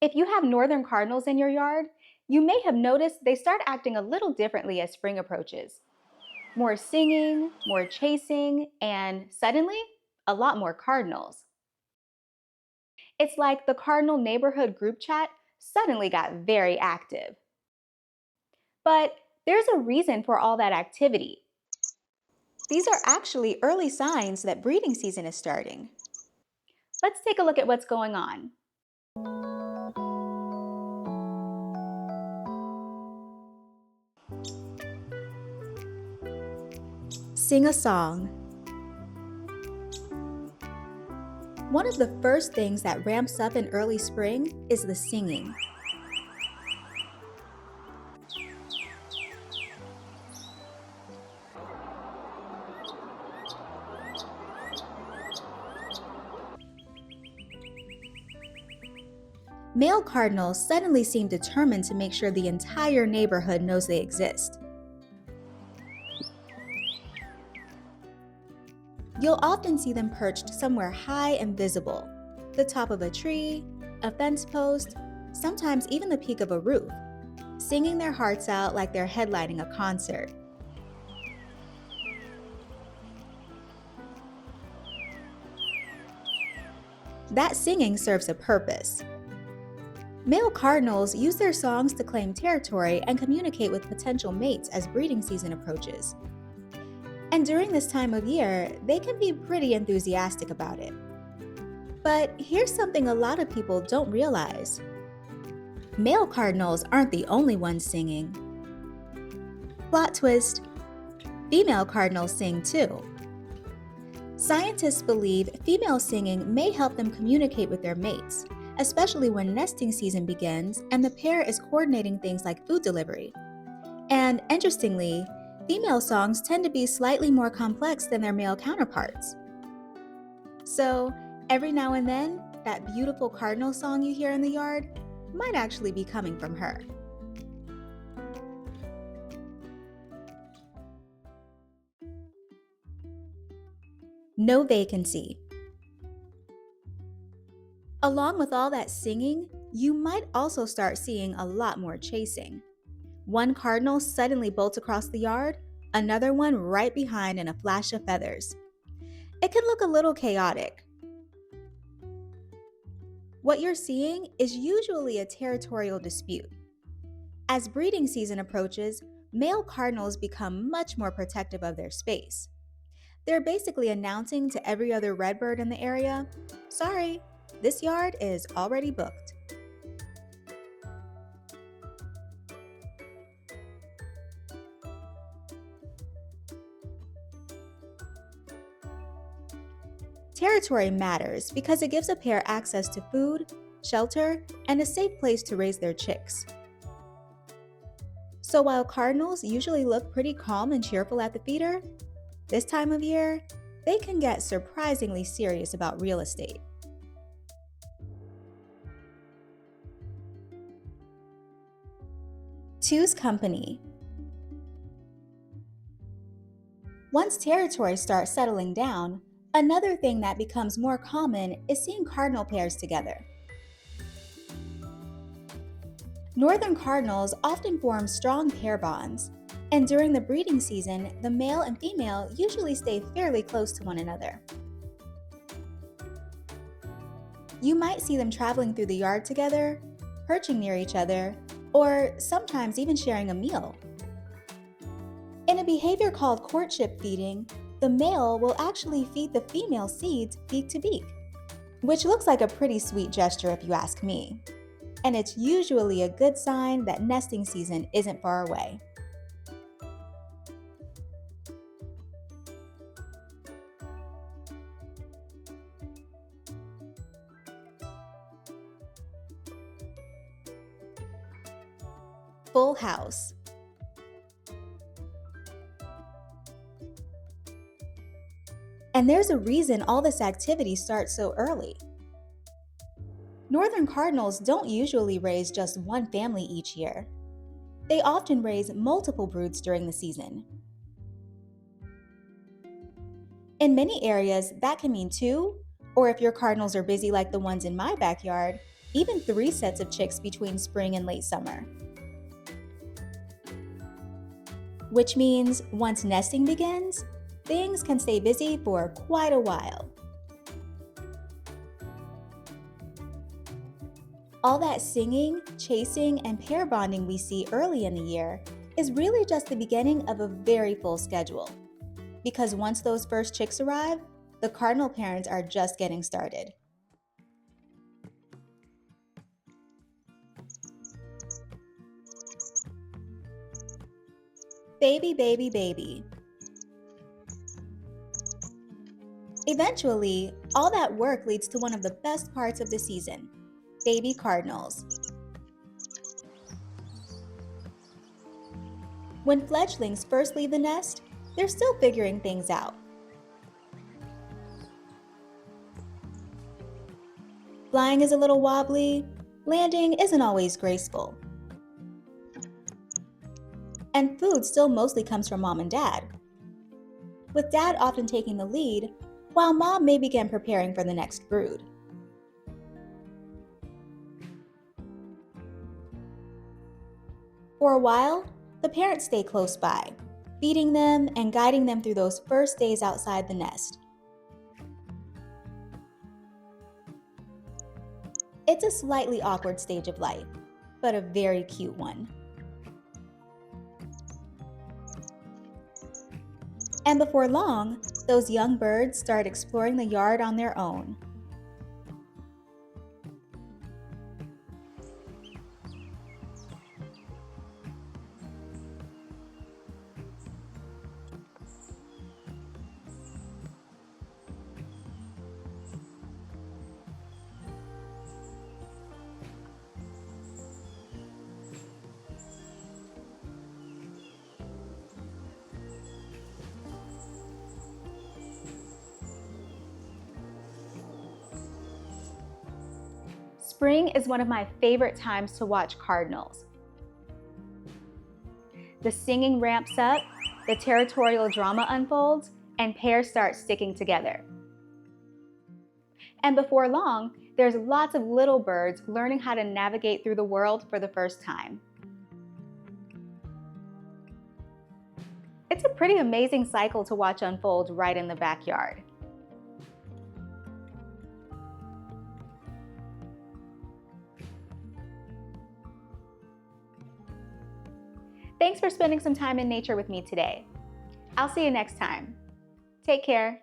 If you have Northern Cardinals in your yard, you may have noticed they start acting a little differently as spring approaches. More singing, more chasing, and suddenly, a lot more cardinals. It's like the Cardinal neighborhood group chat suddenly got very active. But there's a reason for all that activity. These are actually early signs that breeding season is starting. Let's take a look at what's going on. Sing a song. One of the first things that ramps up in early spring is the singing. Male cardinals suddenly seem determined to make sure the entire neighborhood knows they exist. You'll often see them perched somewhere high and visible, the top of a tree, a fence post, sometimes even the peak of a roof, singing their hearts out like they're headlining a concert. That singing serves a purpose. Male cardinals use their songs to claim territory and communicate with potential mates as breeding season approaches. And during this time of year, they can be pretty enthusiastic about it. But here's something a lot of people don't realize. Male cardinals aren't the only ones singing. Plot twist: female cardinals sing too. Scientists believe female singing may help them communicate with their mates, especially when nesting season begins and the pair is coordinating things like food delivery. And interestingly, female songs tend to be slightly more complex than their male counterparts. So, every now and then, that beautiful cardinal song you hear in the yard might actually be coming from her. No vacancy. Along with all that singing, you might also start seeing a lot more chasing. One cardinal suddenly bolts across the yard, another one right behind in a flash of feathers. It can look a little chaotic. What you're seeing is usually a territorial dispute. As breeding season approaches, male cardinals become much more protective of their space. They're basically announcing to every other redbird in the area, "Sorry, this yard is already booked." Territory matters because it gives a pair access to food, shelter, and a safe place to raise their chicks. So while cardinals usually look pretty calm and cheerful at the feeder, this time of year, they can get surprisingly serious about real estate. Choose company. Once territory starts settling down, another thing that becomes more common is seeing cardinal pairs together. Northern cardinals often form strong pair bonds, and during the breeding season, the male and female usually stay fairly close to one another. You might see them traveling through the yard together, perching near each other, or sometimes even sharing a meal. In a behavior called courtship feeding, the male will actually feed the female seeds beak to beak, which looks like a pretty sweet gesture if you ask me. And it's usually a good sign that nesting season isn't far away. Full house. And there's a reason all this activity starts so early. Northern cardinals don't usually raise just one family each year. They often raise multiple broods during the season. In many areas, that can mean two, or if your cardinals are busy like the ones in my backyard, even 3 sets of chicks between spring and late summer. Which means once nesting begins, things can stay busy for quite a while. All that singing, chasing, and pair bonding we see early in the year is really just the beginning of a very full schedule. Because once those first chicks arrive, the cardinal parents are just getting started. Baby, baby, baby. Eventually, all that work leads to one of the best parts of the season, baby cardinals. When fledglings first leave the nest, they're still figuring things out. Flying is a little wobbly, landing isn't always graceful. And food still mostly comes from mom and dad, with dad often taking the lead, while mom may begin preparing for the next brood. For a while, the parents stay close by, feeding them and guiding them through those first days outside the nest. It's a slightly awkward stage of life, but a very cute one. And before long, those young birds start exploring the yard on their own. Spring is one of my favorite times to watch cardinals. The singing ramps up, the territorial drama unfolds, and pairs start sticking together. And before long, there's lots of little birds learning how to navigate through the world for the first time. It's a pretty amazing cycle to watch unfold right in the backyard. Thanks for spending some time in nature with me today. I'll see you next time. Take care.